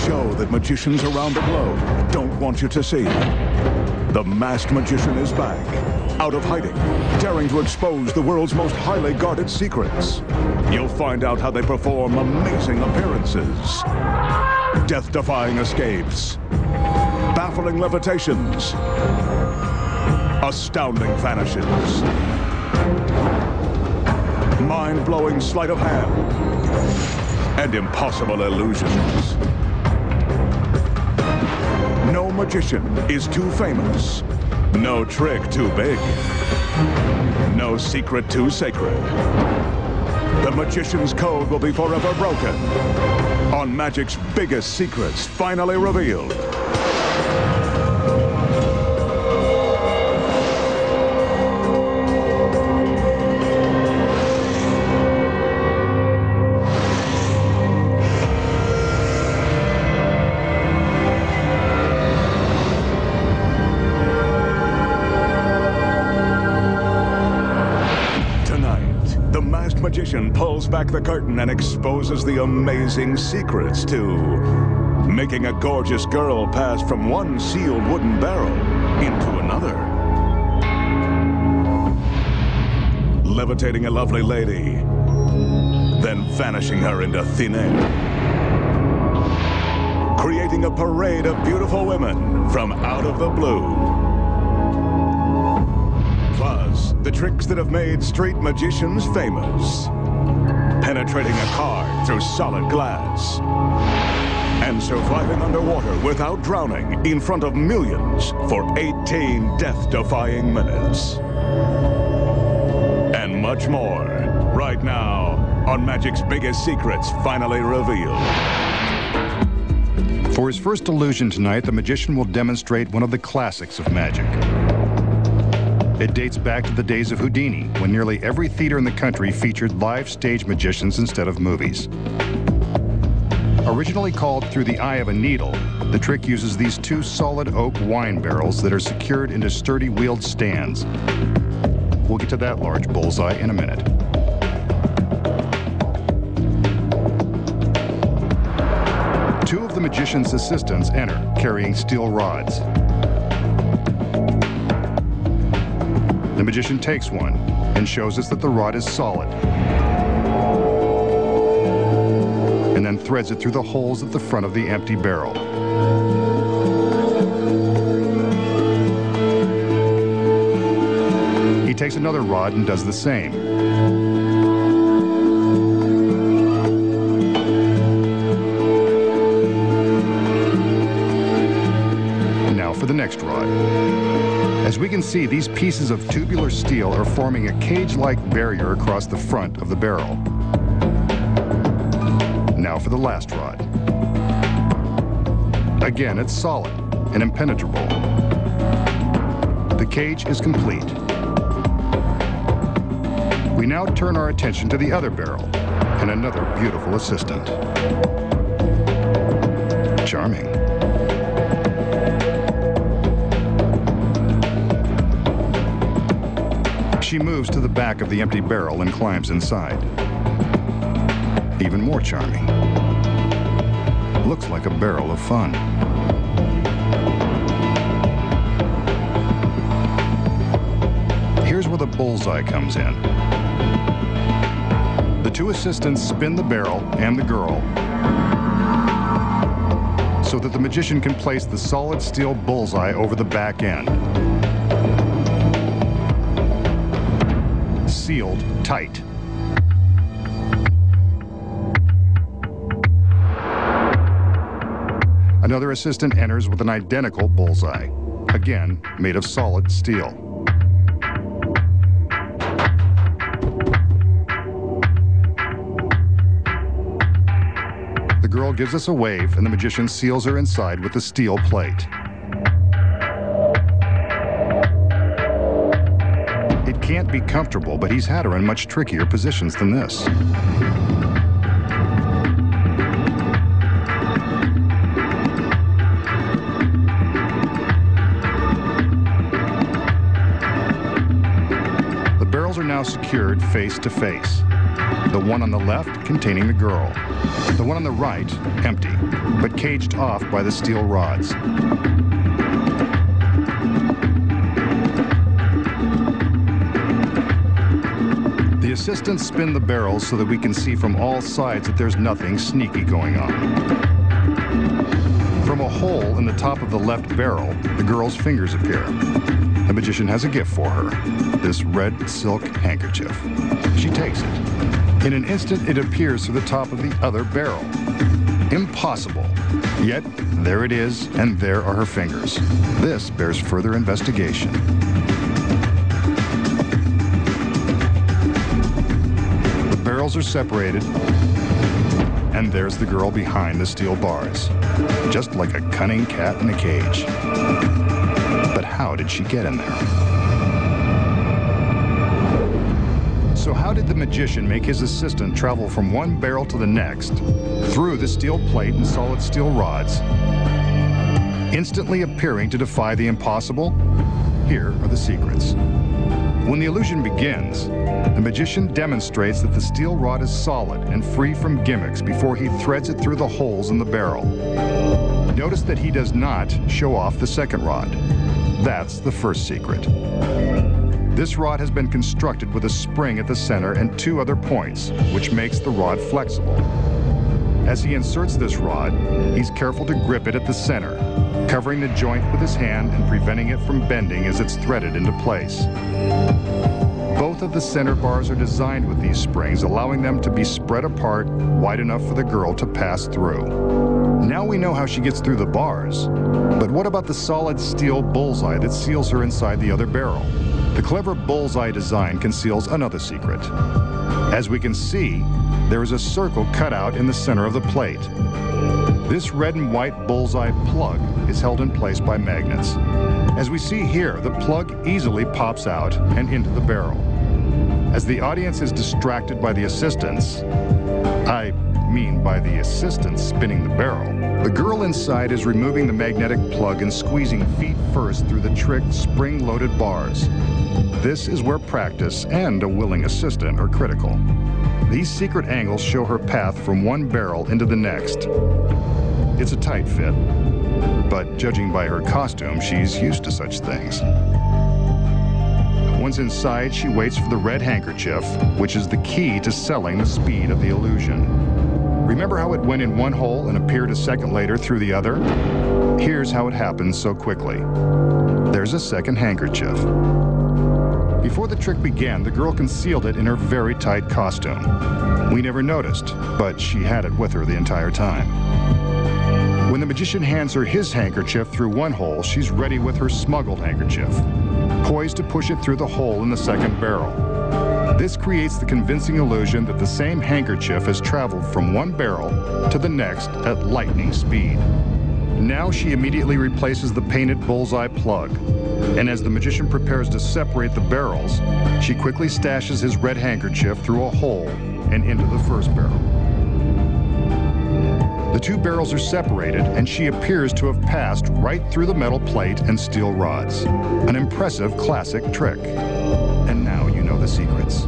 show that magicians around the globe don't want you to see. The Masked Magician is back, out of hiding, daring to expose the world's most highly guarded secrets. You'll find out how they perform amazing appearances, death-defying escapes, baffling levitations, astounding vanishes, mind-blowing sleight of hand, and impossible illusions. No magician is too famous, no trick too big, no secret too sacred. The magician's code will be forever broken on magic's biggest secrets finally revealed. Magician pulls back the curtain and exposes the amazing secrets to making a gorgeous girl pass from one sealed wooden barrel into another, levitating a lovely lady, then vanishing her into thin air, creating a parade of beautiful women from out of the blue. Plus, the tricks that have made street magicians famous. Penetrating a car through solid glass. And surviving underwater without drowning in front of millions for 18 death-defying minutes. And much more, right now, on Magic's biggest secrets finally revealed. For his first illusion tonight, the magician will demonstrate one of the classics of magic. It dates back to the days of Houdini, when nearly every theater in the country featured live stage magicians instead of movies. Originally called Through the Eye of a Needle, the trick uses these two solid oak wine barrels that are secured into sturdy wheeled stands. We'll get to that large bullseye in a minute. Two of the magician's assistants enter, carrying steel rods. The magician takes one and shows us that the rod is solid, and then threads it through the holes at the front of the empty barrel. He takes another rod and does the same. Now for the next rod. As we can see, these pieces of tubular steel are forming a cage-like barrier across the front of the barrel. Now for the last rod. Again, it's solid and impenetrable. The cage is complete. We now turn our attention to the other barrel and another beautiful assistant. Charming. She moves to the back of the empty barrel and climbs inside. Even more charming. Looks like a barrel of fun. Here's where the bullseye comes in. The two assistants spin the barrel and the girl so that the magician can place the solid steel bullseye over the back end. Sealed tight. Another assistant enters with an identical bullseye, again made of solid steel. The girl gives us a wave, and the magician seals her inside with the steel plate. It can't be comfortable, but he's had her in much trickier positions than this. The barrels are now secured face to face. The one on the left containing the girl. The one on the right, empty, but caged off by the steel rods. The assistants spin the barrels so that we can see from all sides that there's nothing sneaky going on. From a hole in the top of the left barrel, the girl's fingers appear. The magician has a gift for her, this red silk handkerchief. She takes it. In an instant, it appears through the top of the other barrel. Impossible. Yet, there it is, and there are her fingers. This bears further investigation. The barrels are separated, and there's the girl behind the steel bars, just like a cunning cat in a cage. But how did she get in there? So how did the magician make his assistant travel from one barrel to the next, through the steel plate and solid steel rods, instantly appearing to defy the impossible? Here are the secrets. When the illusion begins, the magician demonstrates that the steel rod is solid and free from gimmicks before he threads it through the holes in the barrel. Notice that he does not show off the second rod. That's the first secret. This rod has been constructed with a spring at the center and two other points, which makes the rod flexible. As he inserts this rod, he's careful to grip it at the center, covering the joint with his hand and preventing it from bending as it's threaded into place. Both of the center bars are designed with these springs, allowing them to be spread apart wide enough for the girl to pass through. Now we know how she gets through the bars, but what about the solid steel bullseye that seals her inside the other barrel? The clever bullseye design conceals another secret. As we can see, there is a circle cut out in the center of the plate. This red and white bullseye plug is held in place by magnets. As we see here, the plug easily pops out and into the barrel. As the audience is distracted by the assistants, by the assistants spinning the barrel, the girl inside is removing the magnetic plug and squeezing feet first through the tricked spring-loaded bars. This is where practice and a willing assistant are critical. These secret angles show her path from one barrel into the next. It's a tight fit, but judging by her costume, she's used to such things. Once inside, she waits for the red handkerchief, which is the key to selling the speed of the illusion. Remember how it went in one hole and appeared a second later through the other? Here's how it happens so quickly. There's a second handkerchief. Before the trick began, the girl concealed it in her very tight costume. We never noticed, but she had it with her the entire time. When the magician hands her his handkerchief through one hole, she's ready with her smuggled handkerchief, poised to push it through the hole in the second barrel. This creates the convincing illusion that the same handkerchief has traveled from one barrel to the next at lightning speed. Now she immediately replaces the painted bullseye plug, and as the magician prepares to separate the barrels, she quickly stashes his red handkerchief through a hole and into the first barrel. The two barrels are separated, and she appears to have passed right through the metal plate and steel rods. An impressive classic trick. And now you know the secrets.